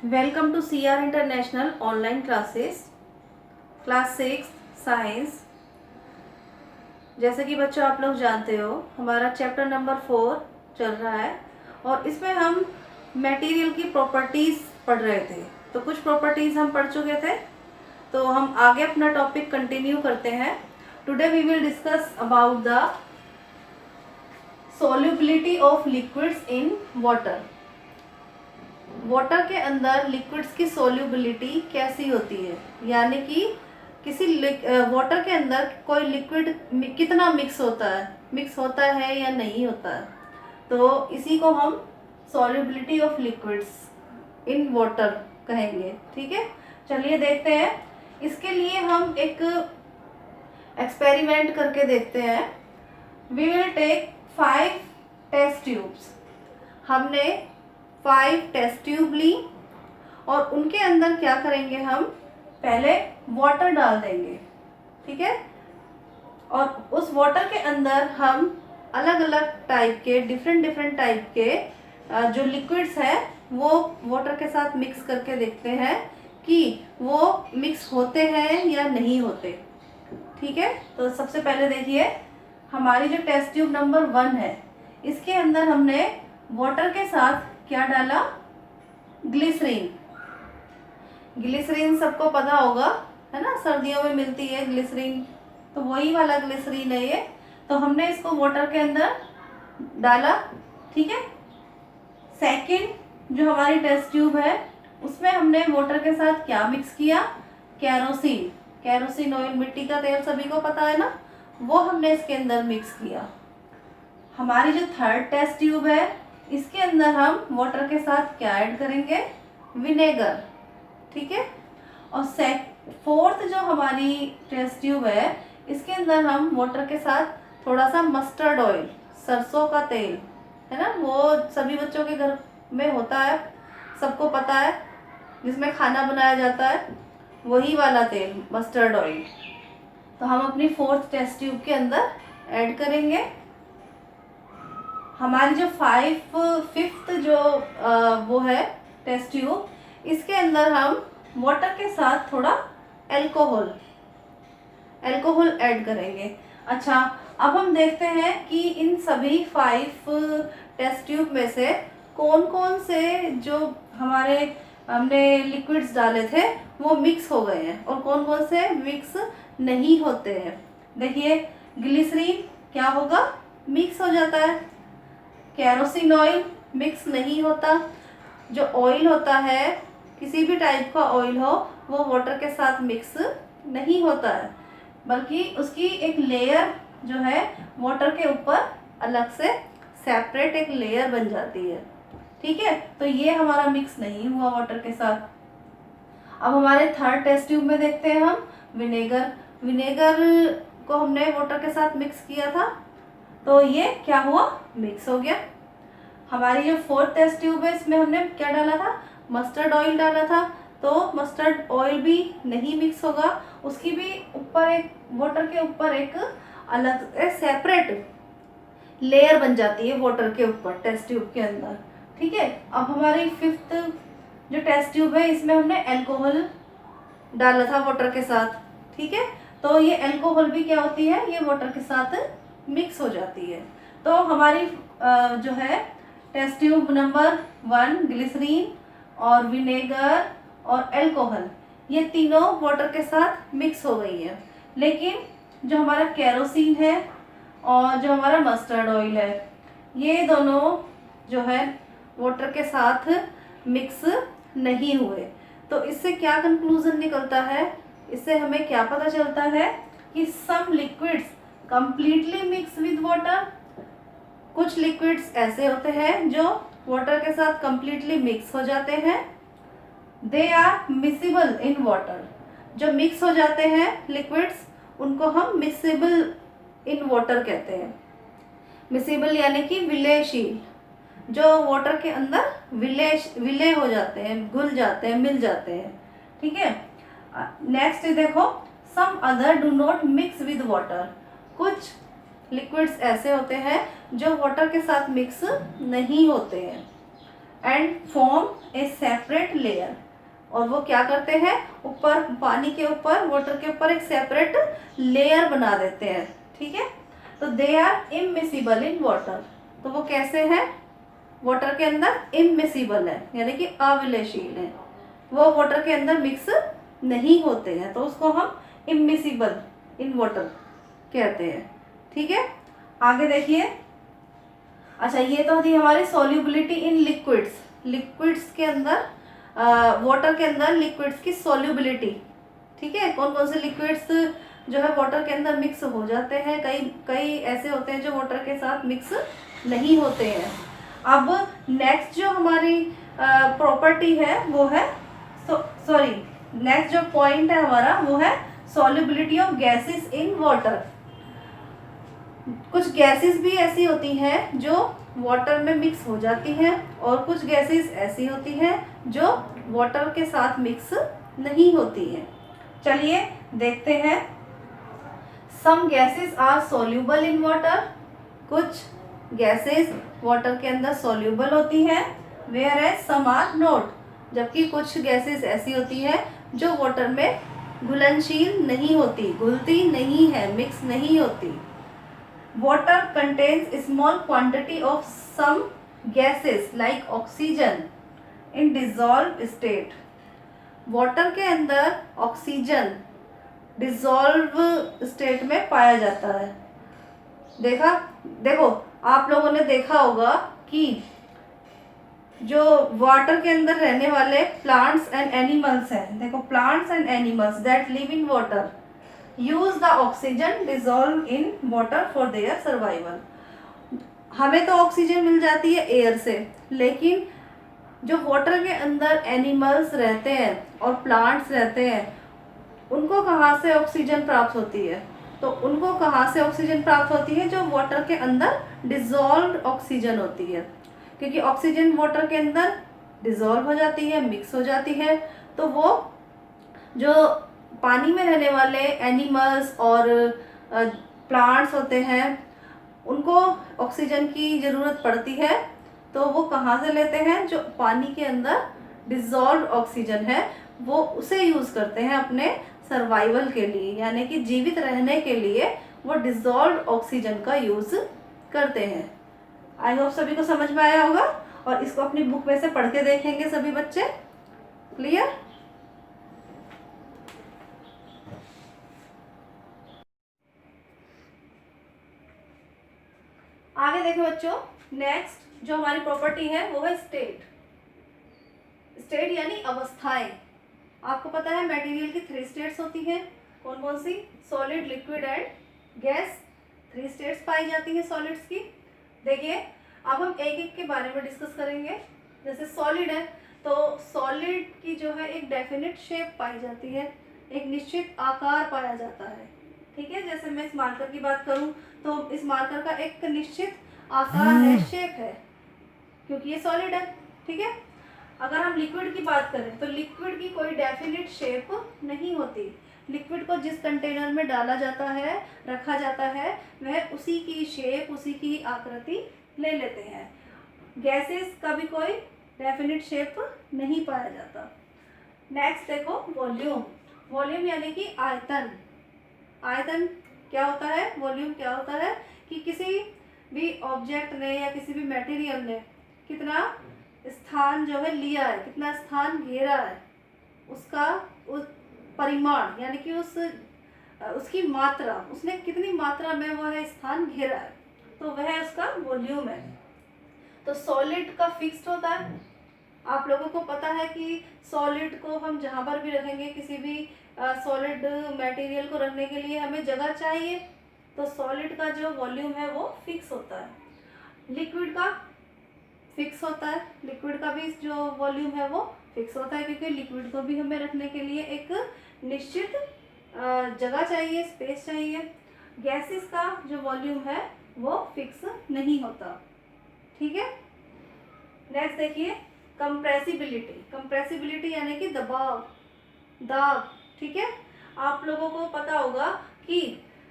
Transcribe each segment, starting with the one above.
Welcome to CR international online classes class 6 science. जैसे कि बच्चों आप लोग जानते हो हमारा चैप्टर नंबर 4 चल रहा है और इसमें हम मटेरियल की प्रॉपर्टीज़ पढ़ रहे थे। तो कुछ प्रॉपर्टीज़ हम पढ़ चुके थे, तो हम आगे अपना टॉपिक कंटिन्यू करते हैं। Today we will discuss about the solubility of liquids in water. Water के अंदर लिक्विड्स की सोल्यूबिलिटी कैसी होती है, यानी कि किसी वाटर के अंदर कोई लिक्विड कितना मिक्स होता है या नहीं होता है। तो इसी को हम solubility of liquids in water कहेंगे। ठीक है, चलिए देखते हैं। इसके लिए हम एक एक्सपेरिमेंट करके देखते हैं। We will take 5 test tubes. हमने 5 टेस्ट ट्यूब ली और उनके अंदर क्या करेंगे, हम पहले वाटर डाल देंगे। ठीक है, और उस वाटर के अंदर हम अलग अलग टाइप के डिफरेंट टाइप के जो लिक्विड्स है वो वाटर के साथ मिक्स करके देखते हैं कि वो मिक्स होते हैं या नहीं होते। ठीक है, तो सबसे पहले देखिए हमारी जो टेस्ट ट्यूब नंबर 1 है, इसके अंदर हमने वाटर के साथ क्या डाला, ग्लिसरीन। ग्लिसरीन सबको पता होगा, है ना, सर्दियों में मिलती है ग्लिसरीन, तो वही वाला ग्लिसरीन है ये। तो हमने इसको वाटर के अंदर डाला। ठीक है, सेकंड जो हमारी टेस्ट ट्यूब है उसमें हमने वाटर के साथ क्या मिक्स किया, केरोसिन। केरोसिन ऑयल, मिट्टी का तेल सभी को पता है ना, वो हमने इसके अंदर मिक्स किया। हमारी जो थर्ड टेस्ट ट्यूब है इसके अंदर हम वाटर के साथ क्या ऐड करेंगे, विनेगर। ठीक है, और फोर्थ जो हमारी टेस्ट ट्यूब है इसके अंदर हम वाटर के साथ थोड़ा सा मस्टर्ड ऑयल, सरसों का तेल, है ना, वो सभी बच्चों के घर में होता है, सबको पता है, जिसमें खाना बनाया जाता है, वही वाला तेल, मस्टर्ड ऑयल। तो हम अपनी फोर्थ टेस्ट ट्यूब के अंदर ऐड करेंगे। हमारी जो फिफ्थ जो वो है टेस्ट ट्यूब, इसके अंदर हम वाटर के साथ थोड़ा अल्कोहल ऐड करेंगे। अच्छा, अब हम देखते हैं कि इन सभी 5 टेस्ट ट्यूब में से कौन कौन से जो हमने लिक्विड्स डाले थे वो मिक्स हो गए हैं और कौन कौन से मिक्स नहीं होते हैं। देखिए ग्लिसरीन क्या होगा, मिक्स हो जाता है। केरोसिन ऑयल मिक्स नहीं होता। जो ऑयल होता है, किसी भी टाइप का ऑयल हो, वो वाटर के साथ मिक्स नहीं होता है, बल्कि उसकी एक लेयर जो है वाटर के ऊपर अलग से सेपरेट एक लेयर बन जाती है। ठीक है, तो ये हमारा मिक्स नहीं हुआ वाटर के साथ। अब हमारे थर्ड टेस्ट ट्यूब में देखते हैं हम विनेगर। विनेगर को हमने वाटर के साथ मिक्स किया था, तो ये क्या हुआ, मिक्स हो गया। हमारी जो फोर्थ टेस्ट ट्यूब है इसमें हमने क्या डाला था, मस्टर्ड ऑयल डाला था, तो मस्टर्ड ऑयल भी नहीं मिक्स होगा, उसकी भी ऊपर एक वाटर के ऊपर एक अलग सेपरेट लेयर बन जाती है वाटर के ऊपर टेस्ट ट्यूब के अंदर। ठीक है, अब हमारी फिफ्थ जो टेस्ट ट्यूब है इसमें हमने अल्कोहल डाला था वाटर के साथ। ठीक है, तो ये अल्कोहल भी क्या होती है, ये वाटर के साथ मिक्स हो जाती है। तो हमारी जो है टेस्ट ट्यूब नंबर 1 ग्लिसरीन और विनेगर और अल्कोहल, ये तीनों वाटर के साथ मिक्स हो गई है। लेकिन जो हमारा केरोसिन है और जो हमारा मस्टर्ड ऑयल है, ये दोनों जो है वाटर के साथ मिक्स नहीं हुए। तो इससे क्या कंक्लूजन निकलता है, इससे हमें क्या पता चलता है कि some liquids completely mix with water. कुछ लिक्विड्स ऐसे होते हैं जो वाटर के साथ कंप्लीटली मिक्स हो जाते हैं, they are miscible in water. जो मिक्स हो जाते हैं लिक्विड्स उनको हम मिसिबल इन वाटर कहते हैं। मिसिबल यानी कि विलयशील, जो वाटर के अंदर विलय हो जाते हैं, घुल जाते हैं, मिल जाते हैं। ठीक है, नेक्स्ट देखो, some other do not mix with water. कुछ लिक्विड्स ऐसे होते हैं जो वाटर के साथ मिक्स नहीं होते हैं। And form A separate layer. और वो क्या करते हैं, ऊपर पानी के ऊपर, वाटर के ऊपर एक सेपरेट लेयर बना देते हैं। ठीक है, तो they are immiscible in water. तो वो कैसे हैं, वाटर के अंदर इमिसिबल है, यानी कि अविलयशील है, वो वाटर के अंदर मिक्स नहीं होते हैं, तो उसको हम इमिसिबल इन वाटर कहते हैं। ठीक है, आगे देखिए। अच्छा, ये तो थी हमारी सॉल्युबिलिटी इन लिक्विड्स। लिक्विड्स के अंदर, वाटर के अंदर लिक्विड्स की सॉल्युबिलिटी। ठीक है, कौन कौन से लिक्विड्स जो है वाटर के अंदर मिक्स हो जाते हैं, कई कई ऐसे होते हैं जो वाटर के साथ मिक्स नहीं होते हैं। अब नेक्स्ट जो हमारी प्रॉपर्टी है वो है, सॉरी, नेक्स्ट जो पॉइंट है हमारा वो है solubility of gases in water. कुछ गैसेस भी ऐसी होती हैं जो वाटर में मिक्स हो जाती हैं, और कुछ गैसेस ऐसी होती हैं जो वाटर के साथ मिक्स नहीं होती हैं। चलिए देखते हैं। Some gases are soluble in water. कुछ गैसेस वाटर के अंदर सॉल्यूबल होती हैं, whereas some are not. जबकि कुछ गैसेस ऐसी होती हैं जो वाटर में घुलनशील नहीं होती, घुलती नहीं है, मिक्स नहीं होती। Water contains small quantity of some gases like oxygen in dissolved state. Water के अंदर ऑक्सीजन डिसॉल्व स्टेट में पाया जाता है। देखो, आप लोगों ने देखा होगा कि जो वाटर के अंदर रहने वाले प्लांट्स एंड एनिमल्स हैं, देखो, plants and animals that live in water use the oxygen dissolve in water for their survival. हमें तो ऑक्सीजन मिल जाती है एयर से, लेकिन जो वाटर के अंदर एनिमल्स रहते हैं और प्लांट्स रहते हैं, उनको कहाँ से ऑक्सीजन प्राप्त होती है? तो उनको कहाँ से ऑक्सीजन प्राप्त होती है? जो वाटर के अंदर डिजॉल्व ऑक्सीजन होती है, क्योंकि ऑक्सीजन वाटर के अंदर डिजॉल्व हो जाती है, मिक्स हो जाती है। तो वो जो पानी में रहने वाले एनिमल्स और प्लांट्स होते हैं, उनको ऑक्सीजन की ज़रूरत पड़ती है, तो वो कहाँ से लेते हैं? जो पानी के अंदर डिज़ोल्व ऑक्सीजन है, वो उसे यूज़ करते हैं अपने सर्वाइवल के लिए, यानी कि जीवित रहने के लिए वो डिज़ोल्व ऑक्सीजन का यूज़ करते हैं। आई होप सभी को समझ में आया होगा, और इसको अपनी बुक में से पढ़ के देखेंगे सभी बच्चे। क्लियर? आगे देखो बच्चों, नेक्स्ट जो हमारी प्रॉपर्टी है वो है स्टेट। स्टेट यानी अवस्थाएं। आपको पता है मटेरियल की 3 स्टेट्स होती हैं। कौन कौन सी? Solid, liquid and gas. 3 states पाई जाती हैं सॉलिड्स की। देखिए, अब हम एक एक के बारे में डिस्कस करेंगे। जैसे सॉलिड है, तो सॉलिड की जो है एक डेफिनेट शेप पाई जाती है, एक निश्चित आकार पाया जाता है। ठीक है, जैसे मैं इस मार्कर की बात करूं तो इस मार्कर का एक निश्चित आकार है, शेप है, क्योंकि ये सॉलिड है। ठीक है, अगर हम लिक्विड की बात करें तो लिक्विड की कोई डेफिनेट शेप नहीं होती। लिक्विड को जिस कंटेनर में डाला जाता है, रखा जाता है, वह उसी की शेप, उसी की आकृति ले लेते हैं। गैसेस का भी कोई डेफिनेट शेप नहीं पाया जाता। नेक्स्ट देखो, वॉल्यूम। वॉल्यूम यानी कि आयतन। आयतन क्या होता है? वॉल्यूम क्या होता है कि किसी भी ऑब्जेक्ट ने या किसी भी मटेरियल ने कितना स्थान जो है लिया है, कितना स्थान घेरा है, उसका उस परिमाण यानी कि उसकी मात्रा, उसने कितनी मात्रा में वह स्थान घेरा है, तो वह उसका वॉल्यूम है। तो सॉलिड का फिक्स्ड होता है। आप लोगों को पता है कि सॉलिड को हम जहाँ पर भी रखेंगे, किसी भी सॉलिड मटेरियल को रखने के लिए हमें जगह चाहिए, तो सॉलिड का जो वॉल्यूम है वो फिक्स होता है। लिक्विड का फिक्स होता है, लिक्विड का भी जो वॉल्यूम है वो फिक्स होता है, क्योंकि लिक्विड को भी हमें रखने के लिए एक निश्चित जगह चाहिए, स्पेस चाहिए। गैसेस का जो वॉल्यूम है वो फिक्स नहीं होता। ठीक है, नेक्स्ट देखिए, कंप्रेसिबिलिटी। कंप्रेसिबिलिटी यानी कि दबाव, दाब। ठीक है, आप लोगों को पता होगा कि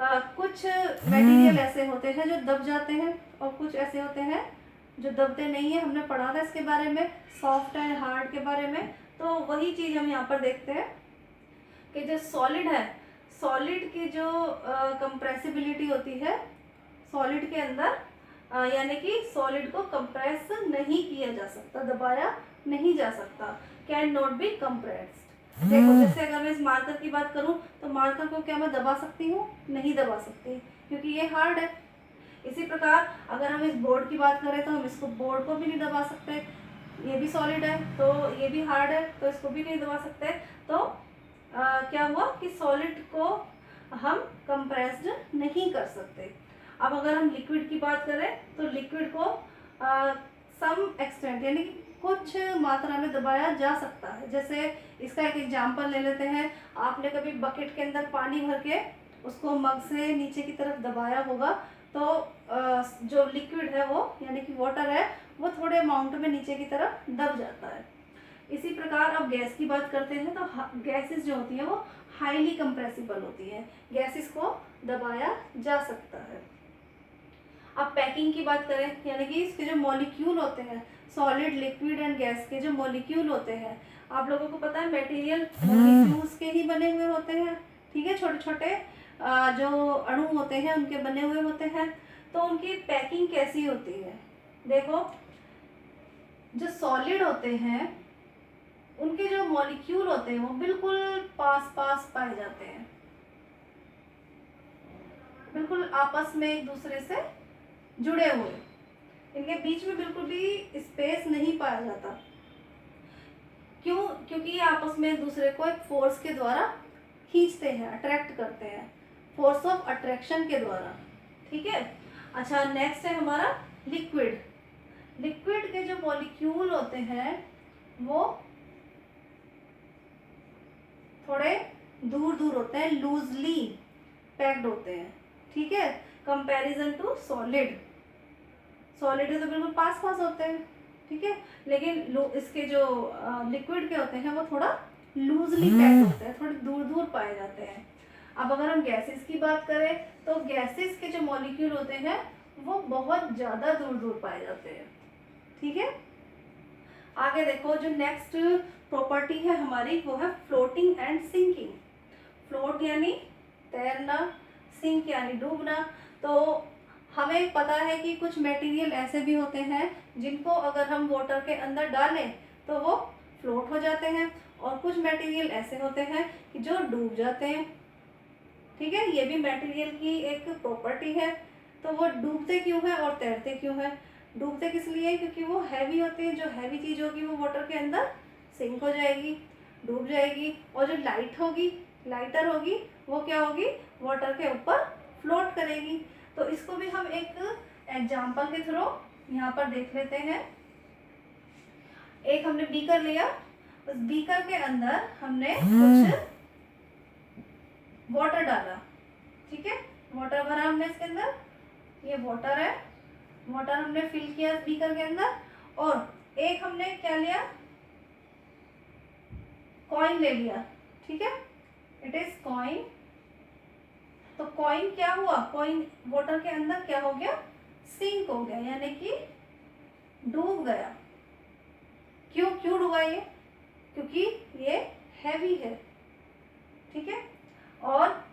कुछ मटेरियल ऐसे होते हैं जो दब जाते हैं, और कुछ ऐसे होते हैं जो दबते नहीं है, हमने पढ़ा था इसके बारे में, सॉफ्ट एंड हार्ड के बारे में। तो वही चीज़ हम यहाँ पर देखते हैं कि जो सॉलिड है, सॉलिड की जो कंप्रेसिबिलिटी होती है सॉलिड के अंदर, यानी कि सॉलिड को कंप्रेस नहीं किया जा सकता, दबाया नहीं जा सकता, कैन नॉट बी कंप्रेस्ड। देखो जैसे अगर मैं इस मार्कर की बात करूं तो मार्कर को क्या मैं दबा सकती हूँ? नहीं दबा सकती, क्योंकि ये हार्ड है। इसी प्रकार अगर हम इस बोर्ड की बात करें तो हम इसको बोर्ड को भी नहीं दबा सकते, ये भी सॉलिड है तो ये भी हार्ड है तो इसको भी नहीं दबा सकते। तो क्या हुआ कि सॉलिड को हम कंप्रेस्ड नहीं कर सकते। अब अगर हम लिक्विड की बात करें तो लिक्विड को सम एक्सटेंट यानी कि कुछ मात्रा में दबाया जा सकता है। जैसे इसका एक एग्जांपल ले लेते हैं। आपने कभी बकेट के अंदर पानी भर के उसको मग से नीचे की तरफ दबाया होगा, तो जो लिक्विड है वो यानी कि वाटर है वो थोड़े अमाउंट में नीचे की तरफ दब जाता है। इसी प्रकार अब गैस की बात करते हैं तो गैसेस जो होती हैं वो हाईली कंप्रेसिबल होती हैं, गैसेस को दबाया जा सकता है। अब पैकिंग की बात करें, यानी कि इसके जो मॉलिक्यूल होते हैं, सॉलिड लिक्विड एंड गैस के जो मॉलिक्यूल होते हैं, आप लोगों को पता है मटेरियल मॉलिक्यूल्स के ही बने हुए होते हैं, ठीक है, छोटे छोटे जो अणु होते हैं उनके बने हुए होते हैं। तो उनकी पैकिंग कैसी होती है? देखो जो सॉलिड होते हैं उनके जो मॉलिक्यूल होते हैं वो बिल्कुल पास पास पाए जाते हैं, बिल्कुल आपस में एक दूसरे से जुड़े हुए, इनके बीच में बिल्कुल भी स्पेस नहीं पाया जाता। क्यों? क्योंकि ये आपस में एक दूसरे को एक फोर्स के द्वारा खींचते हैं, अट्रैक्ट करते हैं, फोर्स ऑफ अट्रैक्शन के द्वारा, ठीक है। अच्छा, नेक्स्ट है हमारा लिक्विड। लिक्विड के जो मॉलिक्यूल होते हैं वो थोड़े दूर दूर होते हैं, लूजली पैक्ड होते हैं, ठीक है, कंपैरिजन टू सॉलिड। सॉलिड तो बिल्कुल पास पास होते हैं, ठीक है, लेकिन इसके जो लिक्विड के होते हैं वो थोड़ा लूजली पैक्ड होते हैं, थोड़े दूर दूर पाए जाते हैं। अब अगर हम गैसेस की बात करें तो गैसेस के जो मॉलिक्यूल होते हैं वो बहुत ज़्यादा दूर दूर पाए जाते हैं, ठीक है। आगे देखो, जो नेक्स्ट प्रॉपर्टी है हमारी वो है फ्लोटिंग एंड सिंकिंग। फ्लोट यानी तैरना, सिंक यानी डूबना। तो हमें पता है कि कुछ मटेरियल ऐसे भी होते हैं जिनको अगर हम वाटर के अंदर डालें तो वो फ्लोट हो जाते हैं, और कुछ मटेरियल ऐसे होते हैं कि जो डूब जाते हैं, ठीक है। ये भी मटेरियल की एक प्रॉपर्टी है। तो वो डूबते क्यों है और तैरते क्यों है? डूबते किस लिए? क्योंकि वो हैवी होते हैं, जो हैवी चीज़ होगी वो वाटर के अंदर सिंक हो जाएगी, डूब जाएगी, और जो लाइट होगी, लाइटर होगी, वो क्या होगी? वाटर के ऊपर फ्लोट करेगी। तो इसको भी हम एक एग्जाम्पल के थ्रू यहाँ पर देख लेते हैं। एक हमने बीकर लिया, उस बीकर के अंदर हमने कुछ वाटर डाला, ठीक है, वाटर भरा हमने इसके अंदर, ये वाटर है, वाटर हमने फिल किया इस बीकर के अंदर, और एक हमने क्या लिया? कॉइन ले लिया, ठीक है, इट इज कॉइन। तो कॉइन क्या हुआ? कॉइन वाटर के अंदर क्या हो गया? सिंक हो गया, यानी कि डूब गया। क्यों क्यों डूबा ये? क्योंकि ये हैवी है, ठीक है। और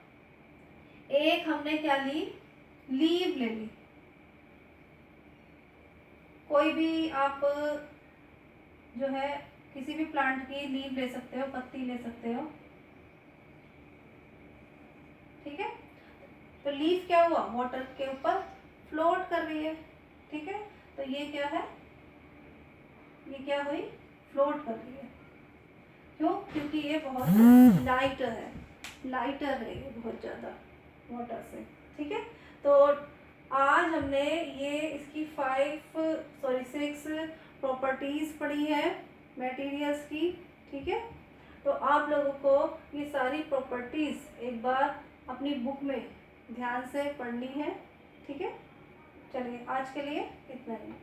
एक हमने क्या ली? लीव ले ली। कोई भी आप जो है किसी भी प्लांट की लीव ले सकते हो, पत्ती ले सकते हो, ठीक है। तो लीफ क्या हुआ? वाटर के ऊपर फ्लोट कर रही है, ठीक है। तो ये क्या है? ये क्या हुई? फ्लोट कर रही है। क्यों? क्योंकि ये बहुत लाइटर है, लाइटर है ये बहुत ज़्यादा वाटर से, ठीक है। तो आज हमने ये इसकी 6 प्रॉपर्टीज़ पढ़ी है मटेरियल्स की, ठीक है। तो आप लोगों को ये सारी प्रॉपर्टीज़ एक बार अपनी बुक में ध्यान से पढ़नी है, ठीक है। चलिए आज के लिए इतना ही।